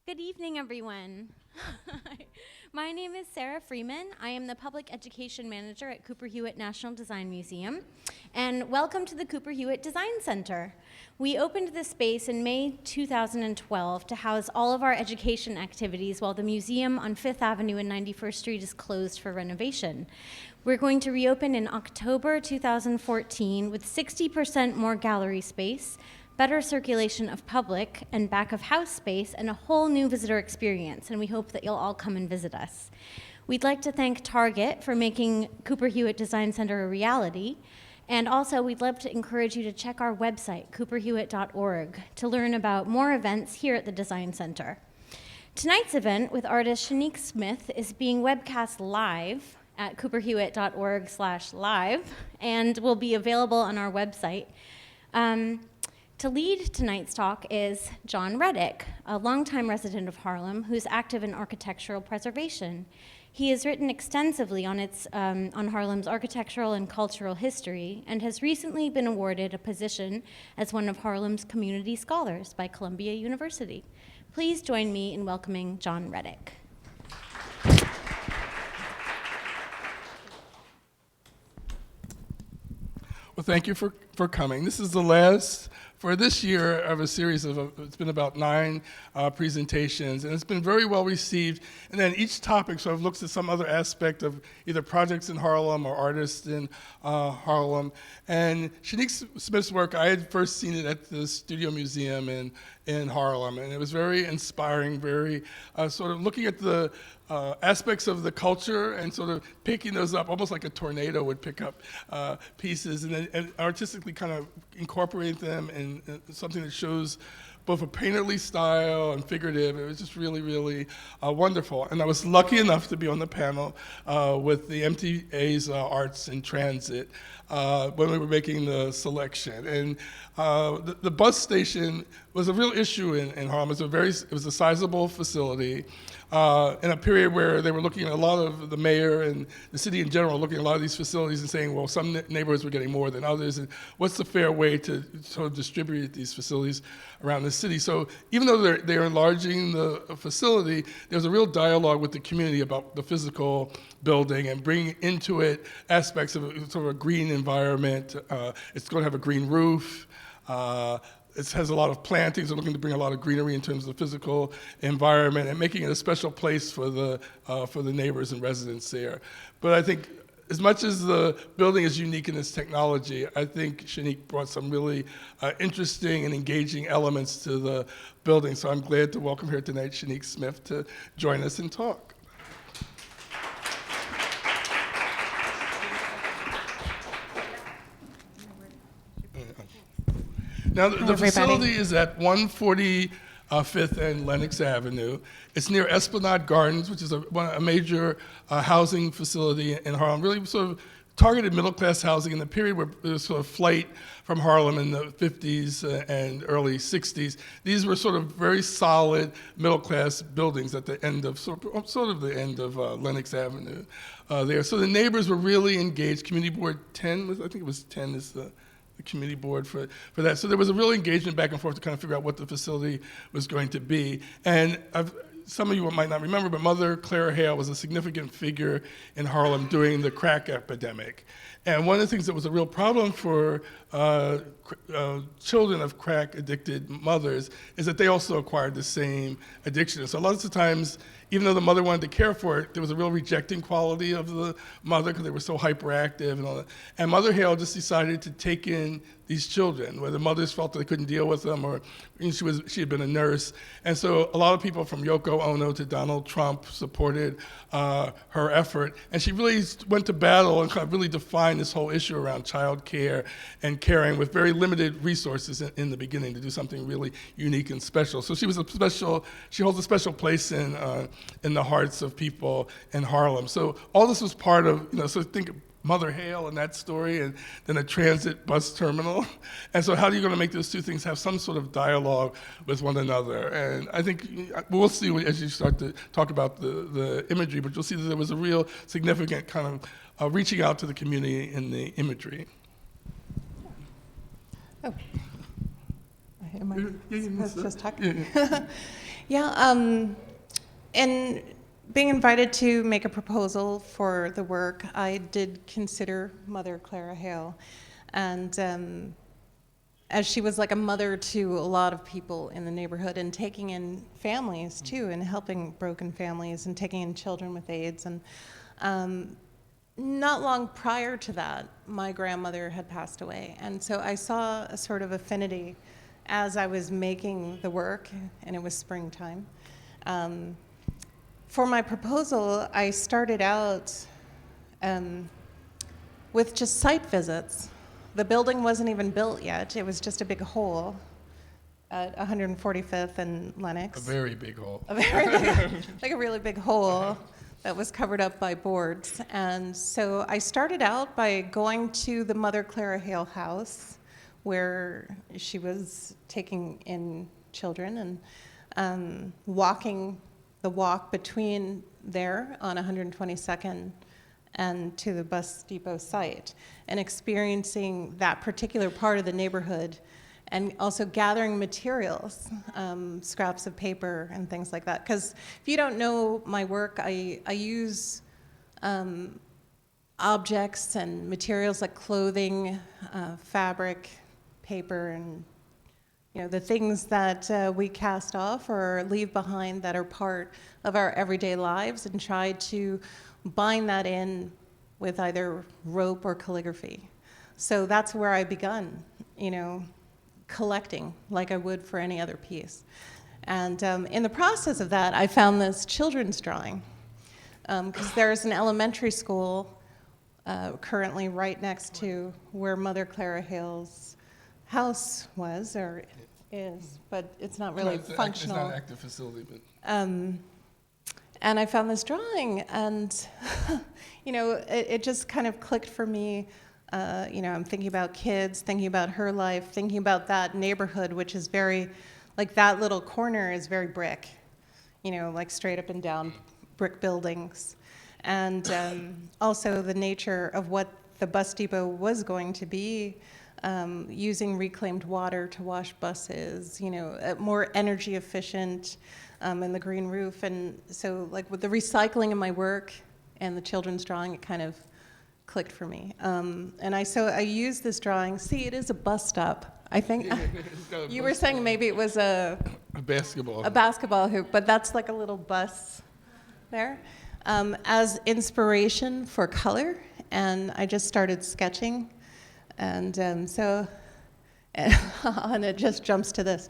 Good evening, everyone. My name is Sarah Freeman. I am the Public Education Manager at Cooper Hewitt National Design Museum, and welcome to the Cooper Hewitt Design Center. We opened this space in May 2012 to house all of our education activities while the museum on 5th Avenue and 91st Street is closed for renovation. We're going to reopen in October 2014 with 60% more gallery space, better circulation of public and back of house space, and a whole new visitor experience, and we hope that you'll all come and visit us. We'd like to thank Target for making Cooper Hewitt Design Center a reality, and also we'd love to encourage you to check our website, cooperhewitt.org, to learn about more events here at the Design Center. Tonight's event with artist Shinique Smith is being webcast live at cooperhewitt.org/live and will be available on our website. To lead tonight's talk is John Reddick, a longtime resident of Harlem who's active in architectural preservation. He has written extensively on Harlem's architectural and cultural history and has recently been awarded a position as one of Harlem's community scholars by Columbia University. Please join me in welcoming John Reddick. Well, thank you for coming. This is the last for this year of a series of, it's been about 9 presentations, and it's been very well received. And then each topic sort of looks at some other aspect of either projects in Harlem or artists in Harlem. And Shinique Smith's work, I had first seen it at the Studio Museum in Harlem, and it was very inspiring, very sort of looking at the aspects of the culture and sort of picking those up, almost like a tornado would pick up pieces, and then artistically kind of incorporate them in something that shows both a painterly style and figurative. It was just really, really wonderful. And I was lucky enough to be on the panel with the MTA's Arts in Transit when we were making the selection. And the bus station was a real issue in Harlem. It was a sizable facility in a period where they were looking at a lot of the mayor and the city in general, looking at a lot of these facilities and saying, well, some neighborhoods were getting more than others, and what's the fair way to sort of distribute these facilities around the city? So even though they're enlarging the facility, there's a real dialogue with the community about the physical building and bringing into it aspects of sort of a green environment. It's going to have a green roof. It has a lot of plantings. They're looking to bring a lot of greenery in terms of the physical environment and making it a special place for the neighbors and residents there. But I think as much as the building is unique in its technology, I think Shinique brought some really interesting and engaging elements to the building. So I'm glad to welcome here tonight Shinique Smith to join us and talk. Now, the facility is at 145th and Lenox Avenue. It's near Esplanade Gardens, which is a major housing facility in Harlem, really sort of targeted middle-class housing in the period where there was sort of flight from Harlem in the 50s and early 60s. These were sort of very solid middle-class buildings at the end of, sort of the end of Lenox Avenue there. So the neighbors were really engaged. Community Board 10, I think it was 10 is the community board for that. So there was a real engagement back and forth to kind of figure out what the facility was going to be. And some of you might not remember, but Mother Clara Hale was a significant figure in Harlem during the crack epidemic. And one of the things that was a real problem for children of crack-addicted mothers is that they also acquired the same addiction. So a lot of the times, even though the mother wanted to care for it, there was a real rejecting quality of the mother because they were so hyperactive and all that. And Mother Hale just decided to take in these children, where the mothers felt that they couldn't deal with them, or she had been a nurse. And so a lot of people from Yoko Ono to Donald Trump supported her effort. And she really went to battle and kind of really defined this whole issue around child care and caring with very limited resources in the beginning to do something really unique and special. So she holds a special place in the hearts of people in Harlem. So all this was part of, so think Mother Hale and that story, and then a transit bus terminal. And so how are you going to make those two things have some sort of dialogue with one another? And I think we'll see as you start to talk about the imagery, but you'll see that there was a real significant kind of reaching out to the community in the imagery. Oh, I Am I supposed to just talk? Yeah. Yeah, and being invited to make a proposal for the work, I did consider Mother Clara Hale. And as she was like a mother to a lot of people in the neighborhood, and taking in families too, and helping broken families, and taking in children with AIDS. And not long prior to that, my grandmother had passed away. And so I saw a sort of affinity as I was making the work, and it was springtime. For my proposal, I started out with just site visits. The building wasn't even built yet. It was just a big hole at 145th and Lenox. A very big hole. A very big, like a really big hole that was covered up by boards. And so I started out by going to the Mother Clara Hale house, where she was taking in children, and walking the walk between there on 122nd and to the bus depot site, and experiencing that particular part of the neighborhood, and also gathering materials, scraps of paper and things like that. Because if you don't know my work, I use objects and materials like clothing, fabric, paper, and the things that we cast off or leave behind that are part of our everyday lives, and try to bind that in with either rope or calligraphy. So that's where I begun, collecting like I would for any other piece. And in the process of that, I found this children's drawing, because there's an elementary school currently right next to where Mother Clara Hale's house was, or is, but it's not really functional. It's not an active facility, but. And I found this drawing, and it just kind of clicked for me. I'm thinking about kids, thinking about her life, thinking about that neighborhood, which is very, like that little corner is very brick, like straight up and down brick buildings. And also the nature of what the bus depot was going to be, using reclaimed water to wash buses, more energy efficient, and the green roof. And so like with the recycling in my work and the children's drawing, it kind of clicked for me. And I used this drawing. See, it is a bus stop. I think you were saying maybe it was a basketball. A basketball hoop, but that's like a little bus there, as inspiration for color. And I just started sketching. And and it just jumps to this.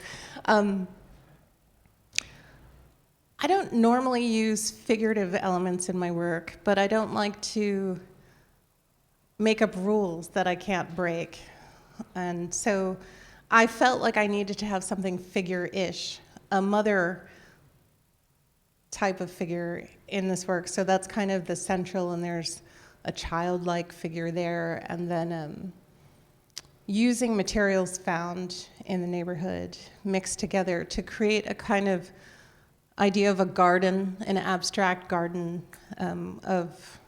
I don't normally use figurative elements in my work, but I don't like to make up rules that I can't break. And so I felt like I needed to have something figure-ish, a mother type of figure in this work. So that's kind of the central, and there's a childlike figure there, and then using materials found in the neighborhood mixed together to create a kind of idea of a garden, an abstract garden of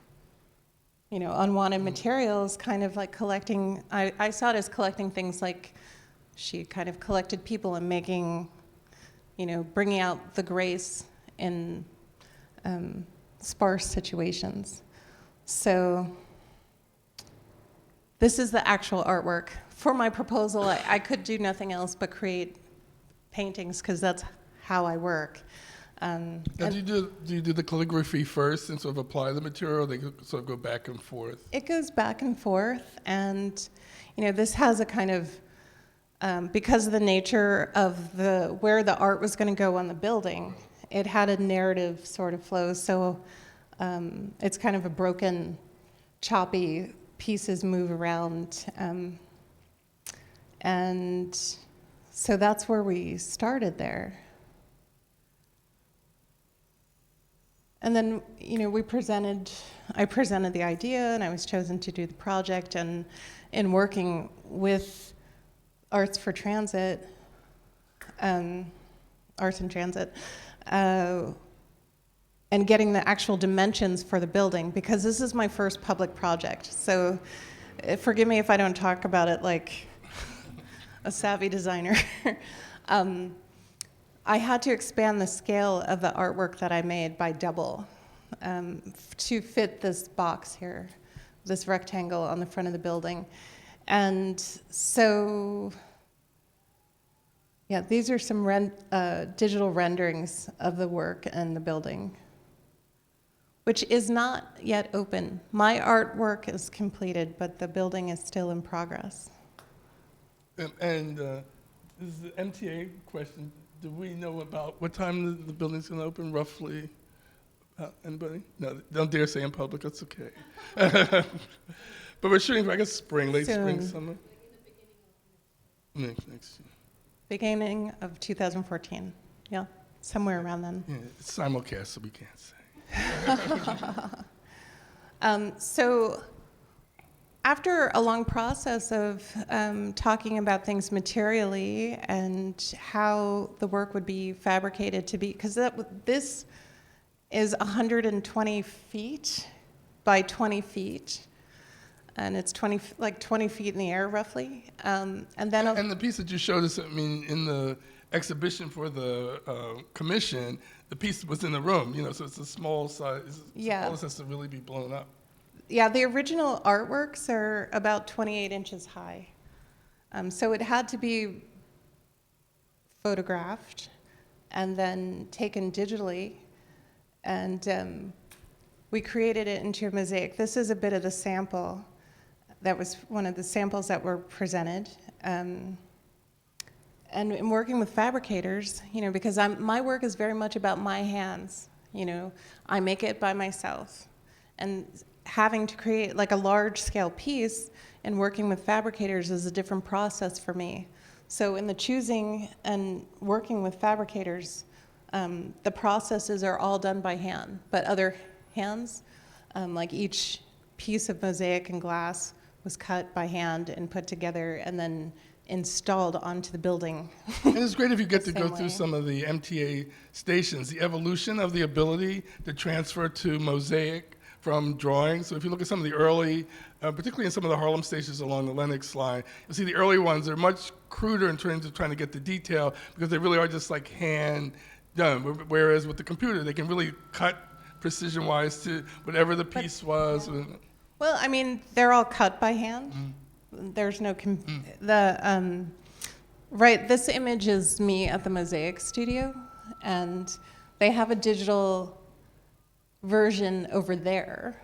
unwanted materials, kind of like collecting. I saw it as collecting things like she kind of collected people and making, bringing out the grace in sparse situations. So this is the actual artwork. For my proposal, I could do nothing else but create paintings, because that's how I work. Now, do you do the calligraphy first and sort of apply the material? They sort of go back and forth. It goes back and forth, and this has a kind of because of the nature of where the art was going to go on the building, it had a narrative sort of flow. So it's kind of a broken, choppy, pieces move around, and so that's where we started there. And then, I presented the idea, and I was chosen to do the project. And in working with Arts for Transit, Arts in Transit, and getting the actual dimensions for the building, because this is my first public project. So forgive me if I don't talk about it like a savvy designer. I had to expand the scale of the artwork that I made by double to fit this box here, this rectangle on the front of the building. And so, yeah, these are some digital renderings of the work and the building, which is not yet open. My artwork is completed, but the building is still in progress. And this is the MTA question. Do we know about what time the building's going to open, roughly? Anybody? No, don't dare say in public. That's okay. But we're shooting for, I guess, spring, late spring, summer. Next year. Beginning of 2014. Yeah, somewhere around then. Yeah, it's simulcast, so we can't say. So after a long process of talking about things materially and how the work would be fabricated to be, because this is 120 feet by 20 feet, and it's 20 feet in the air roughly. And the piece that you showed us, I mean, in the exhibition for the commission, the piece was in the room, so it's a small size. Yeah. All this has to really be blown up. Yeah, the original artworks are about 28 inches high. So it had to be photographed and then taken digitally. And we created it into a mosaic. This is a bit of the sample. That was one of the samples that were presented. And in working with fabricators, because my work is very much about my hands. I make it by myself. And having to create like a large-scale piece and working with fabricators is a different process for me. So in the choosing and working with fabricators, the processes are all done by hand, but other hands, like each piece of mosaic and glass was cut by hand and put together and then installed onto the building. And it's great if you get to go way. through some of the MTA stations, the evolution of the ability to transfer to mosaic from drawing. So if you look at some of the early, particularly in some of the Harlem stations along the Lenox line, you'll see the early ones are much cruder in terms of trying to get the detail because they really are just like hand done. Whereas with the computer, they can really cut precision-wise to whatever the piece was. Yeah. Well, I mean, they're all cut by hand. There's no, right, this image is me at the Mosaic Studio, and they have a digital version over there,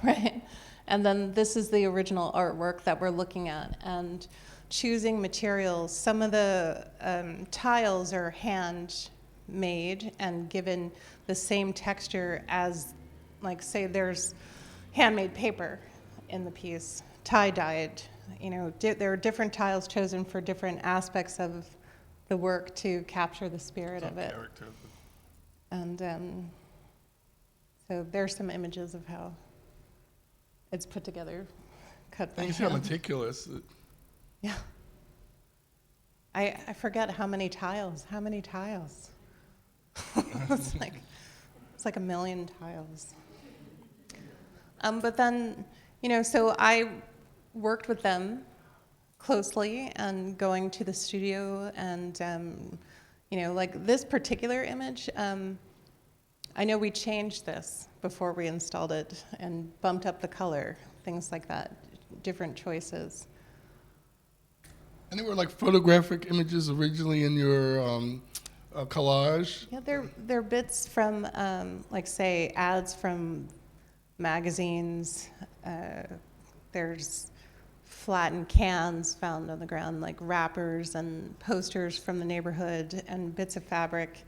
right? And then this is the original artwork that we're looking at, and choosing materials. Some of the tiles are handmade and given the same texture as, like, say there's handmade paper in the piece, tie-dyed. There are different tiles chosen for different aspects of the work to capture the spirit of it. Character. And so there's some images of how it's put together, cut by And you hand. see how meticulous. Yeah. I forget how many tiles. How many tiles? it's like a million tiles. But then, so I worked with them closely and going to the studio and, like this particular image, I know we changed this before we installed it and bumped up the color, things like that, different choices. And they were like photographic images originally in your collage. Yeah, they're bits from, like, say, ads from magazines. There's flattened cans found on the ground, like wrappers and posters from the neighborhood and bits of fabric.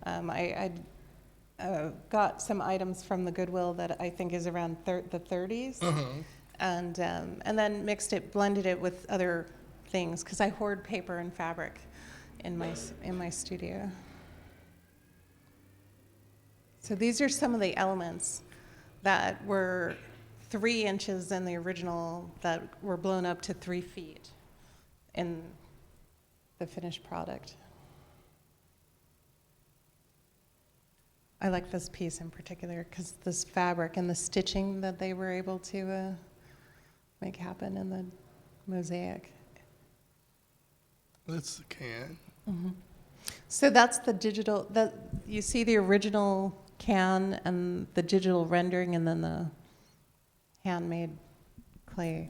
I got some items from the Goodwill that I think is around the 30s, and then blended it with other things because I hoard paper and fabric in my studio. So these are some of the elements that were 3 inches in the original that were blown up to 3 feet in the finished product. I like this piece in particular because this fabric and the stitching that they were able to make happen in the mosaic. That's the can. So that's the digital, that you see the original can and the digital rendering and then the handmade clay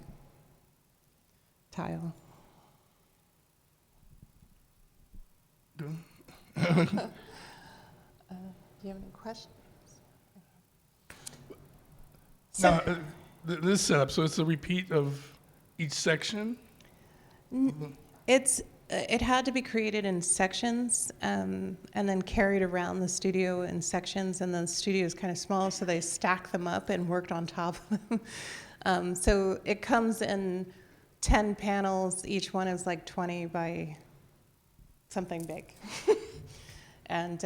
tile. Good. Do you have any questions? So, Now, this setup, so it's a repeat of each section? it had to be created in sections and then carried around the studio in sections, and then the studio is kind of small, so they stacked them up and worked on top of them. So it comes in 10 panels. Each one is like 20 by something big. And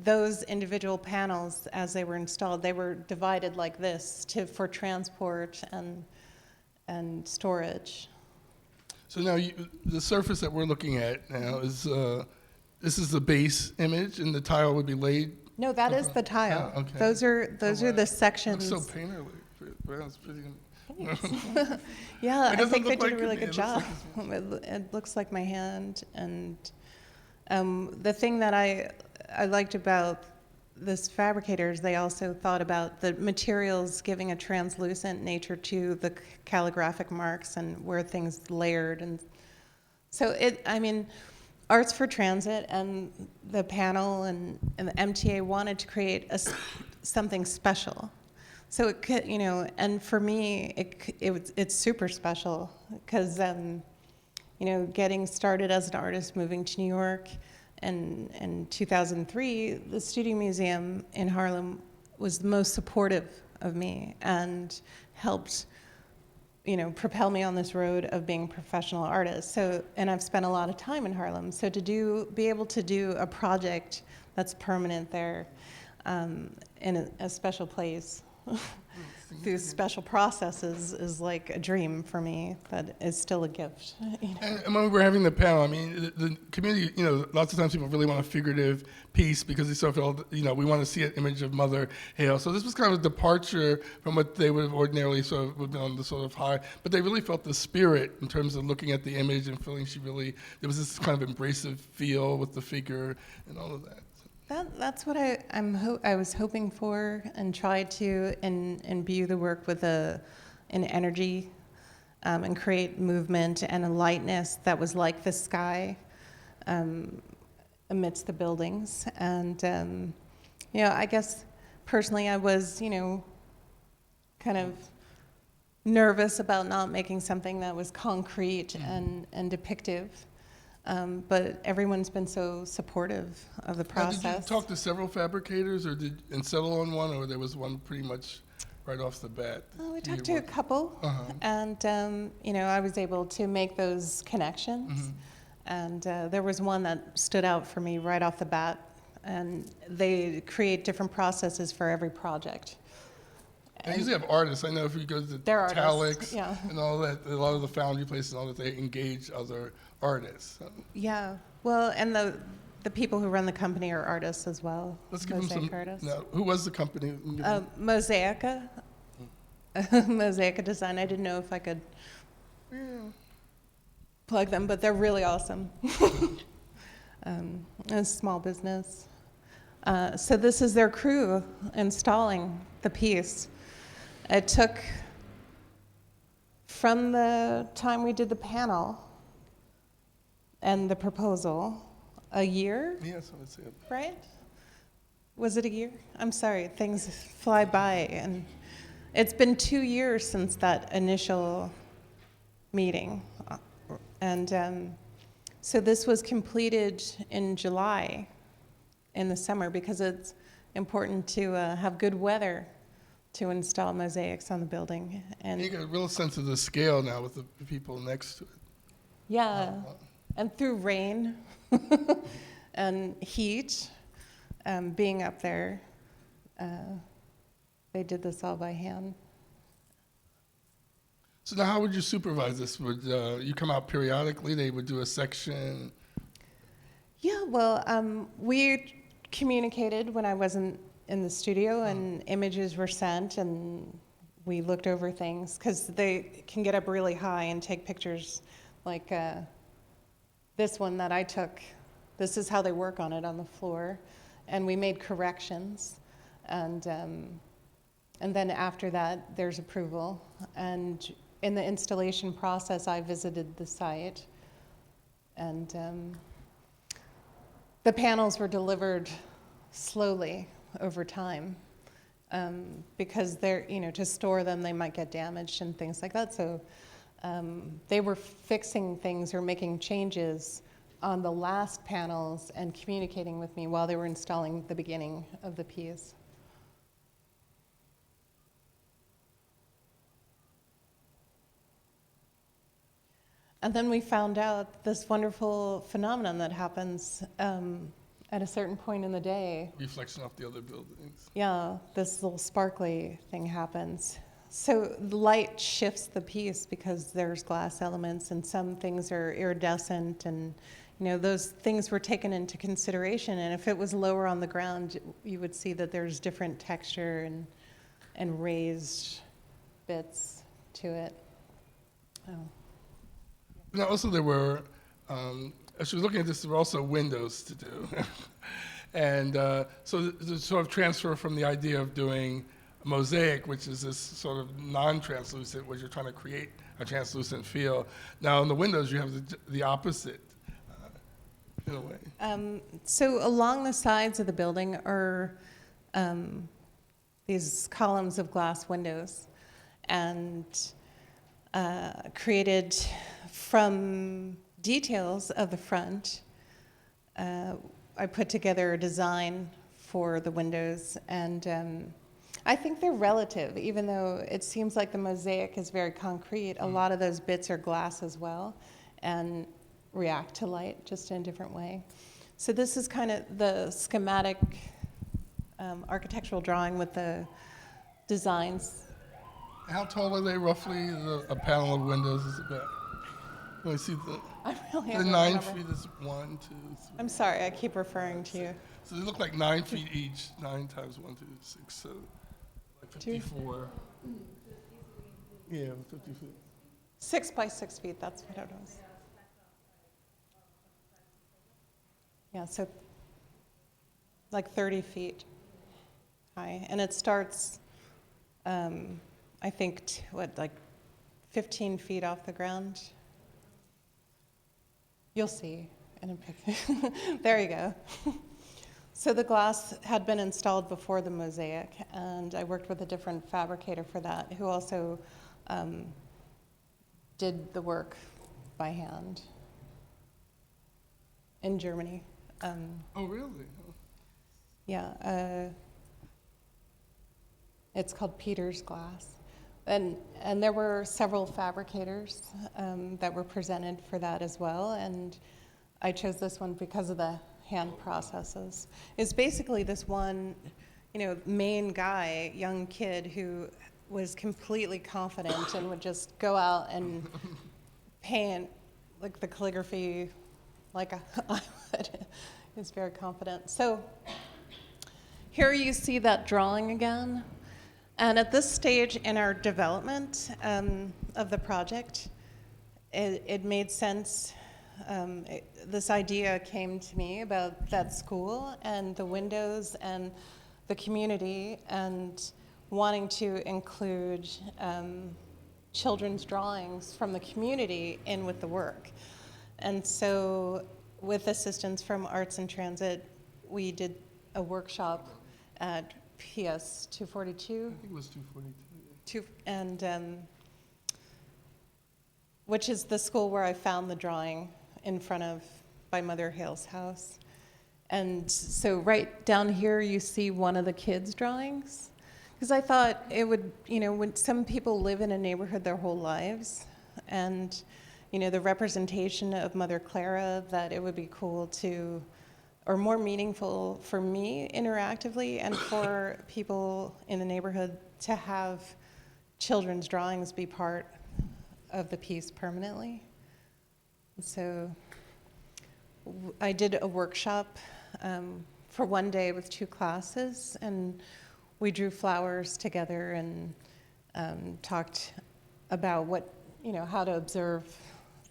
those individual panels, as they were installed, they were divided like this for transport and storage. So now the surface that we're looking at now is, this is the base image, and the tile would be laid? No, that is the tile. Oh, okay. Those are Wow. the sections. It looks so painterly. Wow, it's pretty. Yeah, It I doesn't think they look did like a really it. good It looks job. like It looks like my hand. And the thing that I liked about this fabricator is they also thought about the materials giving a translucent nature to the calligraphic marks and where things layered. And so Arts for Transit and the panel and the MTA wanted to create something special. So it could, and for me, it's super special because, getting started as an artist, moving to New York, and in 2003, the Studio Museum in Harlem was the most supportive of me and helped, propel me on this road of being a professional artist. So, and I've spent a lot of time in Harlem. So be able to do a project that's permanent there, in a special place, through special processes is like a dream for me, but it's still a gift. And when we're having the panel, the community, lots of times people really want a figurative piece because they sort of feel, we want to see an image of Mother Hale. So this was kind of a departure from what they would have ordinarily sort of would have been on the sort of high, but they really felt the spirit in terms of looking at the image and feeling there was this kind of embracive feel with the figure and all of that. That's what I was hoping for, and tried to imbue the work with an energy, and create movement and a lightness that was like the sky amidst the buildings. And I guess personally I was kind of nervous about not making something that was concrete and depictive. But everyone's been so supportive of the process. Now, did you talk to several fabricators and settle on one, or there was one pretty much right off the bat? Oh, we talked to a couple, and I was able to make those connections. And there was one that stood out for me right off the bat, and they create different processes for every project. They usually have artists. I know if you go to Talix and all that, a lot of the foundry places and all that, they engage other artists. So. Yeah, well, and the people who run the company are artists as well. Let's give them some. Artists. No, who was the company? Mosaica. Mosaica Design. I didn't know if I could plug them, but they're really awesome. A small business. So this is their crew installing the piece. It took, from the time we did the panel and the proposal, a year? Yes, I would say it. Right? Was it a year? I'm sorry, things fly by. And it's been 2 years since that initial meeting. And so this was completed in July, in the summer, because it's important to have good weather to install mosaics on the building. And you get a real sense of the scale now with the people next to it. yeah, and through rain and heat, being up there, they did this all by hand. So now how would you supervise this? Would you come out periodically? They would do a section? Yeah, well, we communicated when I wasn't in the studio, and images were sent, and we looked over things, because they can get up really high and take pictures like this one that I took this is how they work on it on the floor. And we made corrections. And then after that, there's approval. And in the installation process, I visited the site. And the panels were delivered slowly over time because they're, to store them, they might get damaged and things like that. So they were fixing things or making changes on the last panels and communicating with me while they were installing the beginning of the piece. And then we found out this wonderful phenomenon that happens at a certain point in the day. Reflection off the other buildings. Yeah, this little sparkly thing happens. So the light shifts the piece because there's glass elements and some things are iridescent, and those things were taken into consideration. And if it was lower on the ground, you would see that there's different texture and raised bits to it. Oh. Now, also there were, as we were looking at this, there were also windows to do. And so the sort of transfer from the idea of doing a mosaic, which is this sort of non-translucent, where you're trying to create a translucent feel. Now, in the windows, you have the opposite, in a way. So along the sides of the building are these columns of glass windows, and created from details of the front. I put together a design for the windows, and I think they're relative, even though it seems like the mosaic is very concrete. A lot of those bits are glass as well and react to light just in a different way. So this is kind of the schematic architectural drawing with the designs. How tall are they roughly? A panel of windows is about. Let me see the 9 feet is 1, 2, 3. I'm sorry, I keep referring to you. So they look like 9 feet each. 9 times 1, 2, 6, so like 54. Yeah, 50 feet. 6 by 6 feet, that's what it was. Yeah, so like 30 feet high. And it starts, I think, like 15 feet off the ground? You'll see in a picture. There you go. So the glass had been installed before the mosaic, and I worked with a different fabricator for that, who also did the work by hand in Germany. Oh, really? Yeah, it's called Peter's Glass. And there were several fabricators that were presented for that as well, and I chose this one because of the hand processes. It's basically this one, main guy, young kid who was completely confident and would just go out and paint like the calligraphy like I would. He was very confident. So here you see that drawing again. And at this stage in our development of the project, it made sense. This idea came to me about that school and the windows and the community, and wanting to include children's drawings from the community in with the work. And so with assistance from Arts and Transit, we did a workshop at PS 242. I think it was 242. And which is the school where I found the drawing in front of by Mother Hale's house. And so right down here you see one of the kids' drawings. Because I thought it would, when some people live in a neighborhood their whole lives, and the representation of Mother Clara, that it would be cool to, or more meaningful for me interactively and for people in the neighborhood to have children's drawings be part of the piece permanently. So I did a workshop for one day with 2 classes, and we drew flowers together and talked about what, how to observe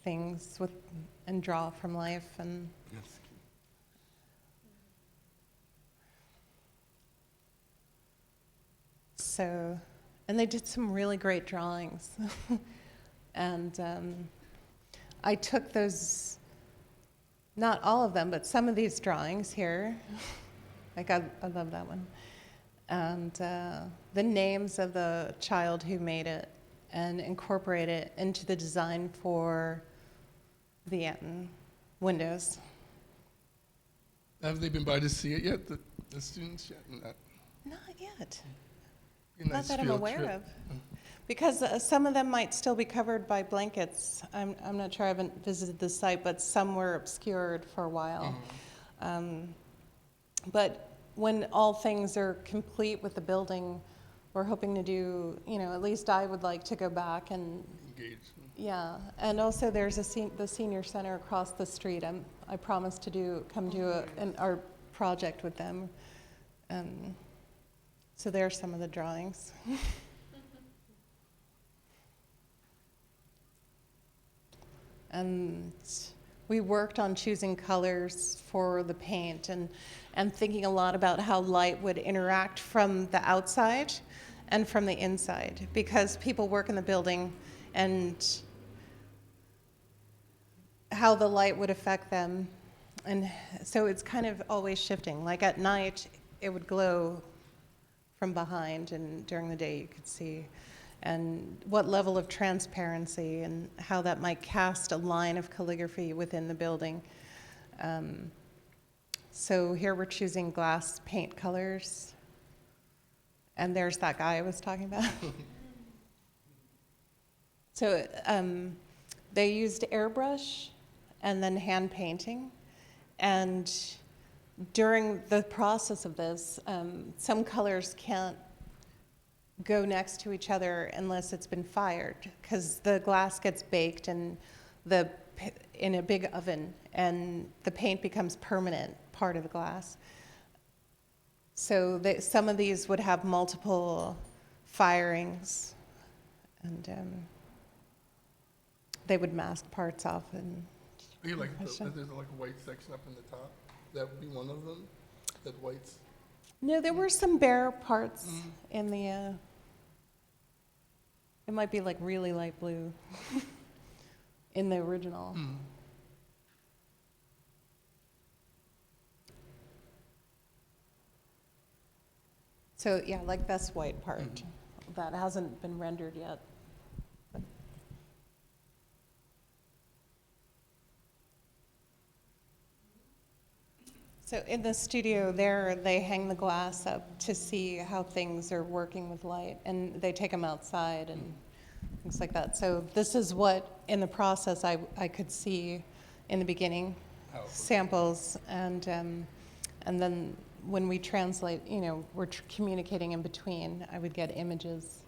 things and draw from life. And Yes. so, and they did some really great drawings. And I took those, not all of them, but some of these drawings here. Like, I love that one. And the names of the child who made it, and incorporate it into the design for the windows. Have they been by to see it yet, the students yet? Not yet. Be a Not nice that I'm field aware trip. of. Because some of them might still be covered by blankets. I'm not sure, I haven't visited the site, but some were obscured for a while. But when all things are complete with the building, we're hoping to do, at least I would like to go back and, Engage. yeah. And also there's the senior center across the street. I promised to come do an art project with them. So there are some of the drawings. And we worked on choosing colors for the paint and thinking a lot about how light would interact from the outside and from the inside, because people work in the building and how the light would affect them. And so it's kind of always shifting. Like at night, it would glow from behind, and during the day you could see. And what level of transparency and how that might cast a line of calligraphy within the building. So here we're choosing glass paint colors. And there's that guy I was talking about. So they used airbrush and then hand painting. And during the process of this, some colors can't go next to each other unless it's been fired, because the glass gets baked in a big oven, and the paint becomes permanent part of the glass. So some of these would have multiple firings, and they would mask parts off. And Are you there's like a white section up in the top? That would be one of them? That white's? no, there were some bare parts in the. It might be like really light blue in the original. So yeah, like this white part that hasn't been rendered yet. So in the studio there, they hang the glass up to see how things are working with light, and they take them outside and things like that. So this is what, in the process, I could see in the beginning, samples, and then when we translate, we're communicating in between, I would get images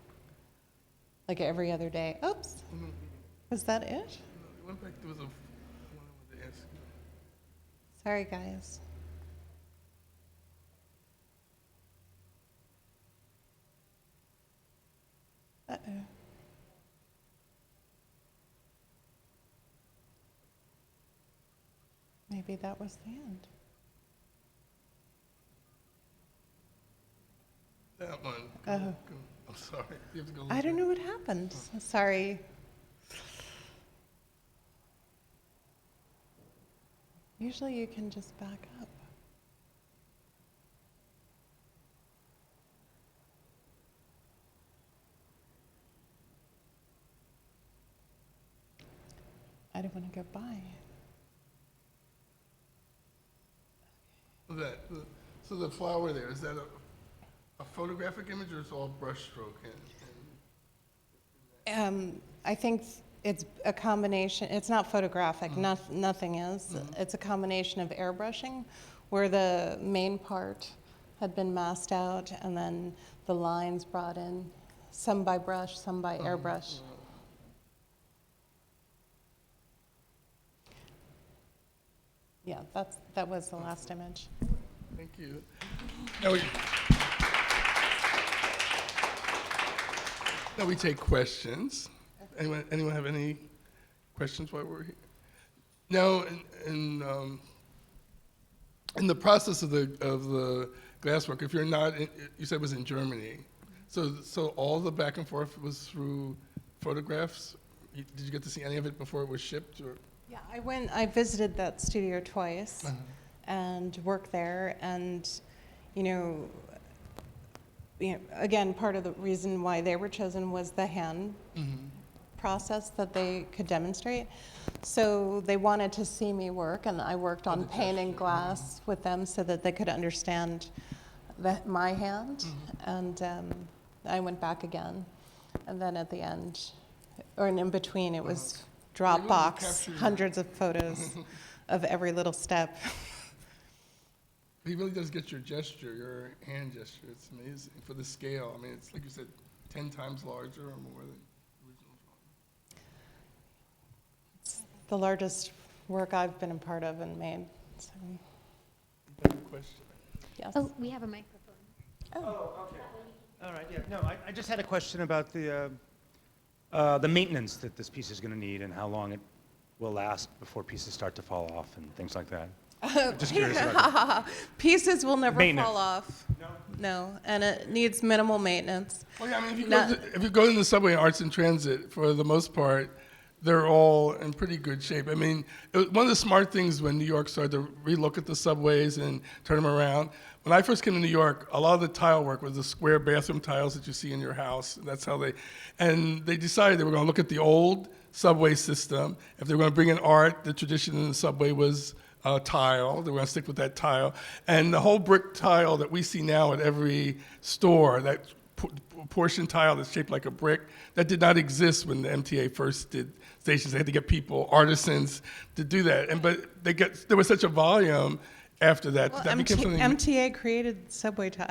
like every other day. Oops, was that it? No, it went back, there was one I wanted to ask you. Sorry, guys. Uh-oh. Maybe that was the end. That one. Oh. I'm sorry. You have to go look I don't at know what happened. Sorry. Usually you can just back up. I don't want to go by. So the flower there, is that a photographic image, or it's all brushstroke? I think it's a combination. It's not photographic. Nothing is. It's a combination of airbrushing, where the main part had been masked out, and then the lines brought in, some by brush, some by airbrush. Yeah, that was the last image. Thank you. Now we take questions. Anyone have any questions while we're here? Now, in the process of the glasswork, if you're not, you said it was in Germany. So all the back and forth was through photographs? Did you get to see any of it before it was shipped? Or? Yeah, I visited that studio twice and worked there, and you know, again, part of the reason why they were chosen was the hand process that they could demonstrate. So they wanted to see me work, and I worked on painting glass with them so that they could understand my hand. And I went back again, and then at the end, or in between, it was Dropbox, hundreds of photos of every little step. He really does get your gesture, your hand gesture. It's amazing for the scale. I mean, it's like you said, 10 times larger or more than the original drawing. It's the largest work I've been a part of and made. So, Better question. yes. Oh, we have a microphone. Oh, okay. All right, yeah. No, I just had a question about the maintenance that this piece is going to need and how long it will last before pieces start to fall off and things like that. Just curious about that. Pieces will never Maintenance. fall off. No? No, and it needs minimal maintenance. Well, yeah, I mean, Not- if you go in the subway and Arts and Transit, for the most part, they're all in pretty good shape. I mean, one of the smart things when New York started to relook at the subways and turn them around, when I first came to New York, a lot of the tile work was the square bathroom tiles that you see in your house. That's how and they decided they were going to look at the old subway system. If they were going to bring in art, the tradition in the subway was tile. They were going to stick with that tile. And the whole brick tile that we see now at every store, that portion tile that's shaped like a brick, that did not exist when the MTA first did stations. They had to get people, artisans, to do that. But there was such a volume after that. Well, that became something. MTA created subway tile,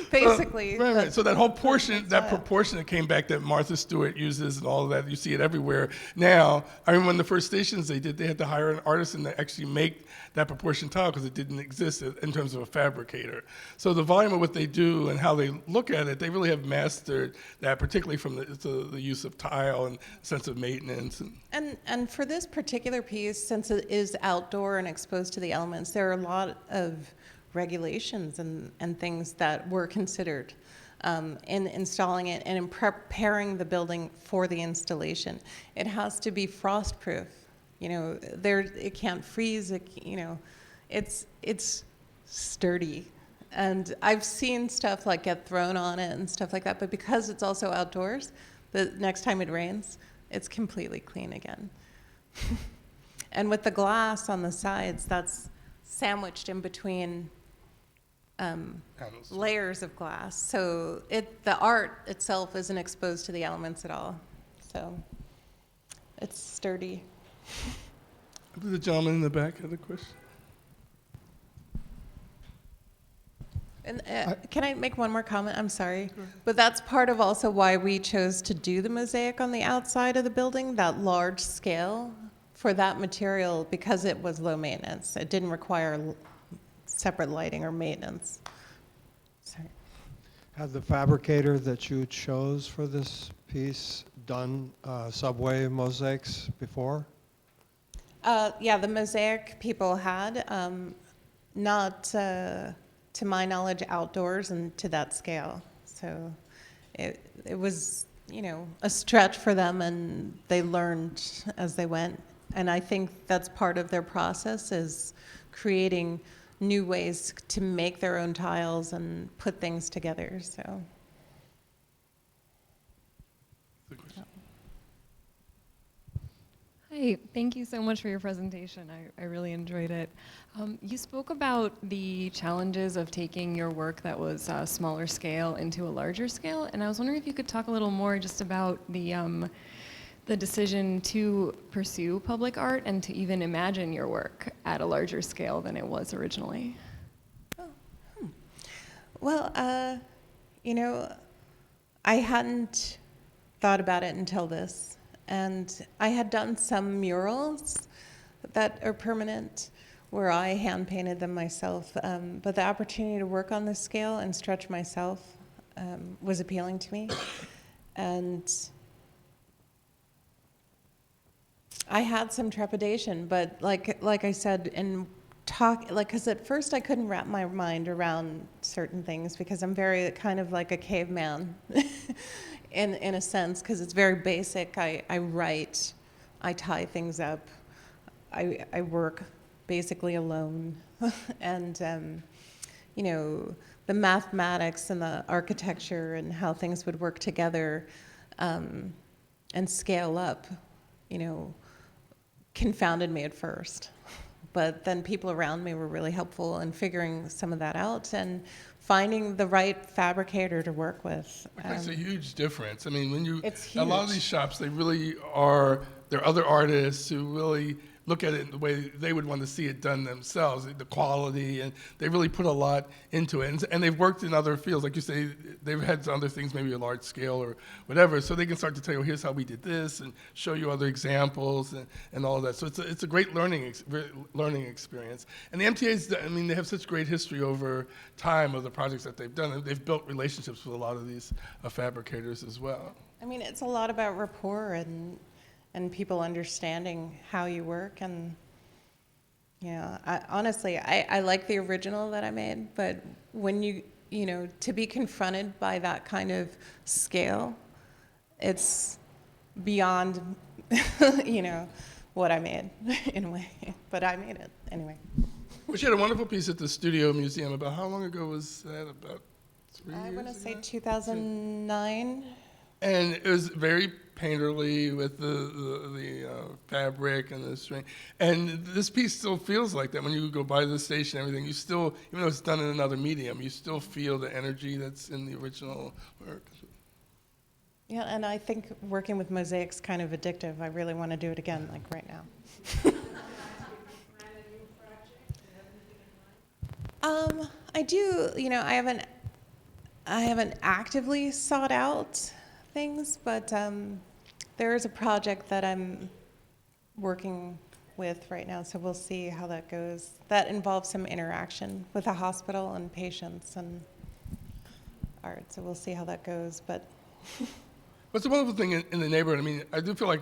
basically. Right. So that whole portion, that tile. proportion that came back that Martha Stewart uses and all of that, you see it everywhere. Now, I mean, when the first stations they had to hire an artisan to actually make that proportion tile because it didn't exist in terms of a fabricator. So the volume of what they do and how they look at it, they really have mastered that, particularly from the use of tile and sense of maintenance. And for this particular piece, since it is outdoor and exposed to the elements, there are a lot of regulations and things that were considered in installing it and in preparing the building for the installation. It has to be frost-proof. You know, it can't freeze. It's sturdy. And I've seen stuff like get thrown on it and stuff like that, but because it's also outdoors, the next time it rains, it's completely clean again. And with the glass on the sides, that's sandwiched in between layers of glass. So the art itself isn't exposed to the elements at all. So it's sturdy. The gentleman in the back had a question. And can I make one more comment? I'm sorry. But that's part of also why we chose to do the mosaic on the outside of the building, that large scale for that material, because it was low maintenance. It didn't require separate lighting or maintenance. Sorry. Had the fabricator that you chose for this piece done subway mosaics before? Yeah, the mosaic people had, not to my knowledge, outdoors and to that scale. So it was, a stretch for them, and they learned as they went. And I think that's part of their process, is creating new ways to make their own tiles and put things together. So. Hi, thank you so much for your presentation. I really enjoyed it. You spoke about the challenges of taking your work that was smaller scale into a larger scale, and I was wondering if you could talk a little more just about the decision to pursue public art and to even imagine your work at a larger scale than it was originally. Well, I hadn't thought about it until this. And I had done some murals that are permanent where I hand painted them myself. But the opportunity to work on this scale and stretch myself was appealing to me. And I had some trepidation, but like I said, in because at first I couldn't wrap my mind around certain things because I'm very kind of like a caveman in a sense, because it's very basic. I write, I tie things up, I work basically alone, and you know, the mathematics and the architecture and how things would work together and scale up, you know, confounded me at first. But then people around me were really helpful in figuring some of that out and finding the right fabricator to work with. It makes a huge difference. I mean, when you, It's a lot of huge. these shops, they really are, there are other artists who really look at it the way they would want to see it done themselves, the quality, and they really put a lot into it. And they've worked in other fields, like you say, they've had other things, maybe a large scale or whatever, so they can start to tell you, here's how we did this, and show you other examples and all of that. So it's a great learning experience. And the MTA's, I mean, they have such great history over time of the projects that they've done. They've built relationships with a lot of these fabricators as well. I mean, it's a lot about rapport and people understanding how you work. And yeah, honestly, I like the original that I made, but when you know, to be confronted by that kind of scale, it's beyond, you know, what I made in a way, but I made it anyway. Well, she had a wonderful piece at the Studio Museum. About how long ago was that? About 3 years I want to say ago? 2009. And it was very painterly with the fabric and the string. And this piece still feels like that. When you go by the station and everything, you still, even though it's done in another medium, you still feel the energy that's in the original work. Yeah, and I think working with mosaics kind of addictive. I really want to do it again, like right now. I do, you know, I haven't actively sought out things, but there is a project that I'm working with right now, so we'll see how that goes. That involves some interaction with the hospital and patients and art, so we'll see how that goes. But What's a wonderful thing in the neighborhood, I mean, I do feel like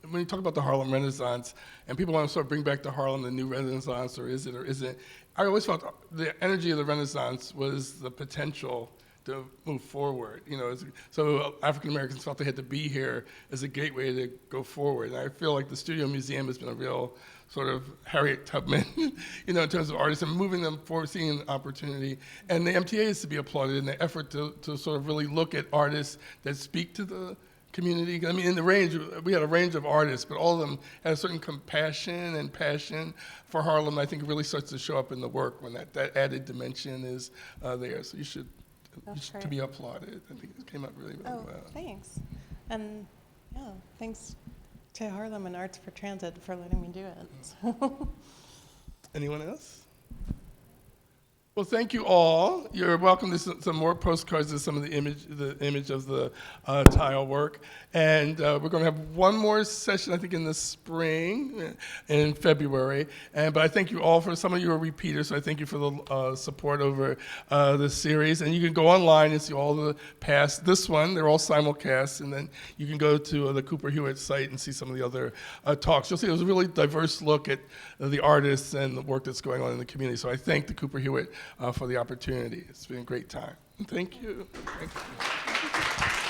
when you talk about the Harlem Renaissance and people want to sort of bring back to Harlem the new Renaissance, or isn't, I always felt the energy of the Renaissance was the potential to move forward. You know, so African Americans felt they had to be here as a gateway to go forward. And I feel like the Studio Museum has been a real sort of Harriet Tubman, you know, in terms of artists and moving them forward, seeing an opportunity. And the MTA is to be applauded in the effort to sort of really look at artists that speak to the community. I mean, in the range, we had a range of artists, but all of them had a certain compassion and passion for Harlem. I think it really starts to show up in the work when that added dimension is there. So you should to be applauded. I think it came out really, really well. Thanks. And yeah, thanks to Harlem and Arts for Transit for letting me do it. Anyone else? Well, thank you all. You're welcome to some more postcards of some of the image of the tile work. And we're going to have one more session, I think, in the spring, in February. But I thank you all for, some of you are repeaters, so I thank you for the support over this series. And you can go online and see all the past, this one, they're all simulcasts, and then you can go to the Cooper Hewitt site and see some of the other talks. You'll see there's a really diverse look at the artists and the work that's going on in the community. So I thank the Cooper Hewitt for the opportunity. It's been a great time. Thank you. Thank you.